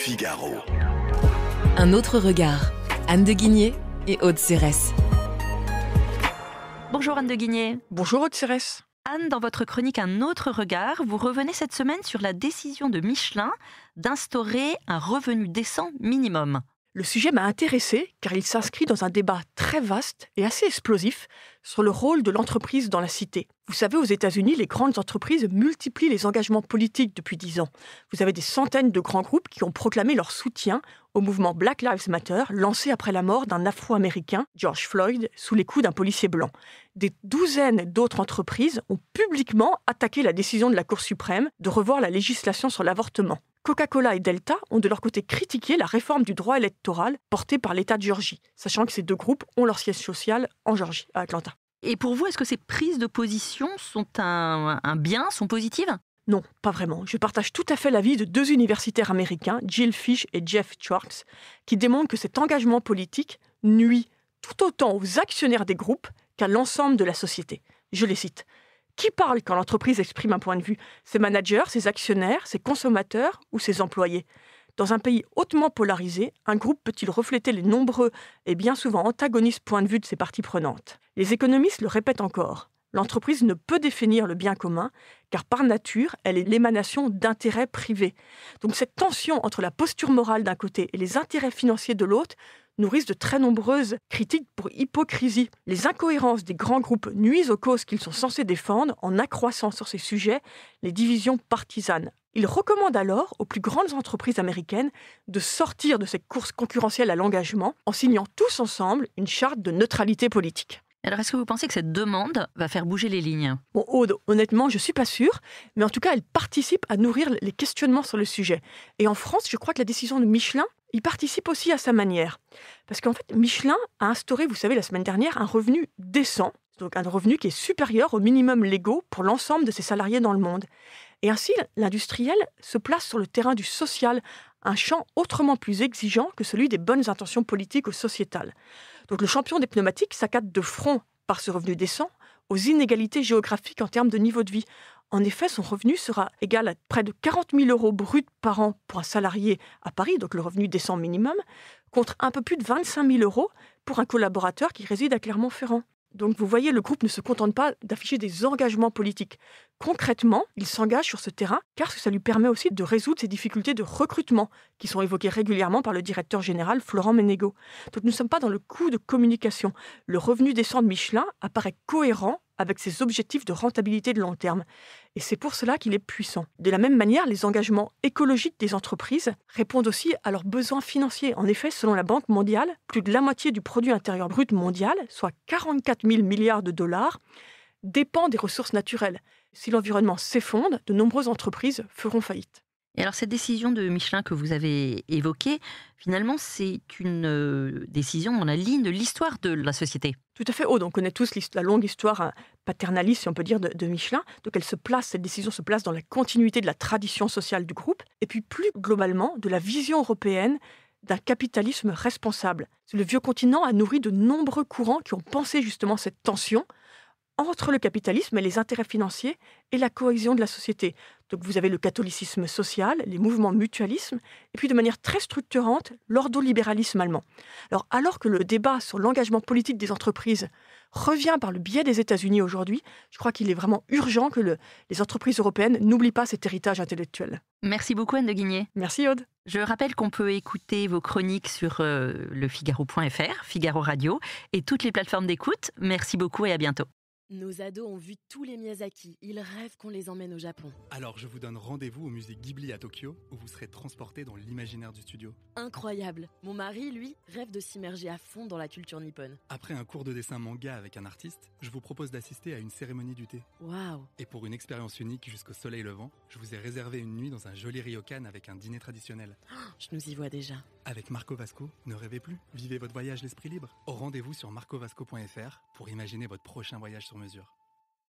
Figaro. Un autre regard. Anne de Guigné et Aude Cérès. Bonjour Anne de Guigné. Bonjour Aude Cérès. Anne, dans votre chronique Un autre regard, vous revenez cette semaine sur la décision de Michelin d'instaurer un revenu décent minimum. Le sujet m'a intéressée car il s'inscrit dans un débat très vaste et assez explosif sur le rôle de l'entreprise dans la cité. Vous savez, aux États-Unis, les grandes entreprises multiplient les engagements politiques depuis 10 ans. Vous avez des centaines de grands groupes qui ont proclamé leur soutien au mouvement Black Lives Matter, lancé après la mort d'un Afro-Américain, George Floyd, sous les coups d'un policier blanc. Des douzaines d'autres entreprises ont publiquement attaqué la décision de la Cour suprême de revoir la législation sur l'avortement. Coca-Cola et Delta ont de leur côté critiqué la réforme du droit électoral portée par l'État de Géorgie, sachant que ces deux groupes ont leur siège social en Géorgie, à Atlanta. Et pour vous, est-ce que ces prises de position sont un bien, sont positives ? Non, pas vraiment. Je partage tout à fait l'avis de deux universitaires américains, Jill Fish et Jeff Schwartz, qui démontrent que cet engagement politique nuit tout autant aux actionnaires des groupes qu'à l'ensemble de la société. Je les cite. Qui parle quand l'entreprise exprime un point de vue ? Ses managers, ses actionnaires, ses consommateurs ou ses employés ? Dans un pays hautement polarisé, un groupe peut-il refléter les nombreux et bien souvent antagonistes points de vue de ses parties prenantes ? Les économistes le répètent encore. L'entreprise ne peut définir le bien commun, car par nature, elle est l'émanation d'intérêts privés. Donc cette tension entre la posture morale d'un côté et les intérêts financiers de l'autre nourrissent de très nombreuses critiques pour hypocrisie. Les incohérences des grands groupes nuisent aux causes qu'ils sont censés défendre en accroissant sur ces sujets les divisions partisanes. Ils recommandent alors aux plus grandes entreprises américaines de sortir de cette course concurrentielle à l'engagement en signant tous ensemble une charte de neutralité politique. Alors, est-ce que vous pensez que cette demande va faire bouger les lignes ? Bon, Aude, honnêtement, je ne suis pas sûre, mais en tout cas, elle participe à nourrir les questionnements sur le sujet. Et en France, je crois que la décision de Michelin y participe aussi à sa manière. Parce qu'en fait, Michelin a instauré, vous savez, la semaine dernière, un revenu décent, donc un revenu qui est supérieur au minimum légaux pour l'ensemble de ses salariés dans le monde. Et ainsi, l'industriel se place sur le terrain du social, un champ autrement plus exigeant que celui des bonnes intentions politiques ou sociétales. Donc le champion des pneumatiques s'accade de front par ce revenu décent aux inégalités géographiques en termes de niveau de vie. En effet, son revenu sera égal à près de 40 000 € bruts par an pour un salarié à Paris, donc le revenu décent minimum, contre un peu plus de 25 000 € pour un collaborateur qui réside à Clermont-Ferrand. Donc vous voyez, le groupe ne se contente pas d'afficher des engagements politiques. Concrètement, il s'engage sur ce terrain car ça lui permet aussi de résoudre ces difficultés de recrutement qui sont évoquées régulièrement par le directeur général Florent Menegaux. Donc nous ne sommes pas dans le coup de communication. Le revenu décent de Michelin apparaît cohérent avec ses objectifs de rentabilité de long terme. Et c'est pour cela qu'il est puissant. De la même manière, les engagements écologiques des entreprises répondent aussi à leurs besoins financiers. En effet, selon la Banque mondiale, plus de la moitié du produit intérieur brut mondial, soit 44 000 milliards de dollars, dépend des ressources naturelles. Si l'environnement s'effondre, de nombreuses entreprises feront faillite. Et alors cette décision de Michelin que vous avez évoquée, finalement c'est une décision dans la ligne de l'histoire de la société. Tout à fait. On connaît tous la longue histoire paternaliste, si on peut dire, de Michelin. Donc cette décision se place dans la continuité de la tradition sociale du groupe, et puis plus globalement de la vision européenne d'un capitalisme responsable. Le vieux continent a nourri de nombreux courants qui ont pensé justement cette tension entre le capitalisme et les intérêts financiers et la cohésion de la société. Donc vous avez le catholicisme social, les mouvements mutualisme, et puis de manière très structurante, l'ordolibéralisme allemand. Alors que le débat sur l'engagement politique des entreprises revient par le biais des États-Unis aujourd'hui, je crois qu'il est vraiment urgent que les entreprises européennes n'oublient pas cet héritage intellectuel. Merci beaucoup Anne de Guigné. Merci Aude. Je rappelle qu'on peut écouter vos chroniques sur lefigaro.fr, Figaro Radio, et toutes les plateformes d'écoute. Merci beaucoup et à bientôt. Nos ados ont vu tous les Miyazaki. Ils rêvent qu'on les emmène au Japon. Alors je vous donne rendez-vous au musée Ghibli à Tokyo, où vous serez transportés dans l'imaginaire du studio. Incroyable. Mon mari, lui, rêve de s'immerger à fond dans la culture nippone. Après un cours de dessin manga avec un artiste, je vous propose d'assister à une cérémonie du thé. Waouh. Et pour une expérience unique jusqu'au soleil levant, je vous ai réservé une nuit dans un joli ryokan avec un dîner traditionnel. Je nous y vois déjà. Avec Marco Vasco, ne rêvez plus, vivez votre voyage l'esprit libre. Au rendez-vous sur marcovasco.fr pour imaginer votre prochain voyage sur mesure.